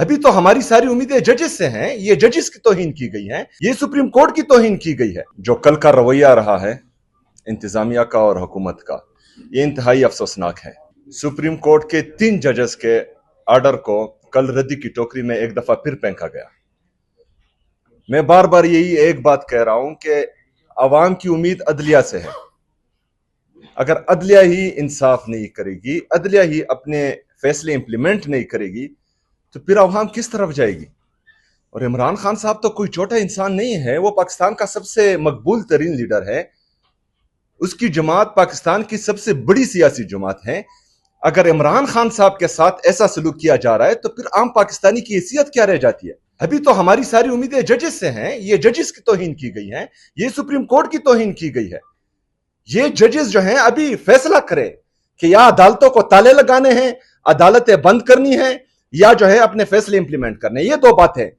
अभी तो हमारी सारी उम्मीदें जजेस से हैं। ये जजेस की तौहीन की गई है, ये सुप्रीम कोर्ट की तौहीन की गई है। जो कल का रवैया रहा है इंतजामिया का और हुकूमत का, ये इंतहाई अफसोसनाक है। सुप्रीम कोर्ट के 3 जजेस के आर्डर को कल रद्दी की टोकरी में एक दफा फिर फेंका गया। मैं बार बार यही एक बात कह रहा हूं कि अवाम की उम्मीद अदलिया से है। अगर अदलिया ही इंसाफ नहीं करेगी, अदलिया ही अपने फैसले इंप्लीमेंट नहीं करेगी, तो फिर अवाम किस तरफ जाएगी? और इमरान खान साहब तो कोई छोटा इंसान नहीं है, वो पाकिस्तान का सबसे मकबूल तरीन लीडर है। उसकी जमात पाकिस्तान की सबसे बड़ी सियासी जमात है। अगर इमरान खान साहब के साथ ऐसा सलूक किया जा रहा है तो फिर आम पाकिस्तानी की हैसियत क्या रह जाती है? अभी तो हमारी सारी उम्मीदें जजेस से हैं। ये जजेस की तौहीन की गई है, ये सुप्रीम कोर्ट की तौहीन की गई है। ये जजेस जो हैं अभी फैसला करें कि या अदालतों को ताले लगाने हैं, अदालतें बंद करनी है, या जो है अपने फैसले इंप्लीमेंट करने। ये 2 बातें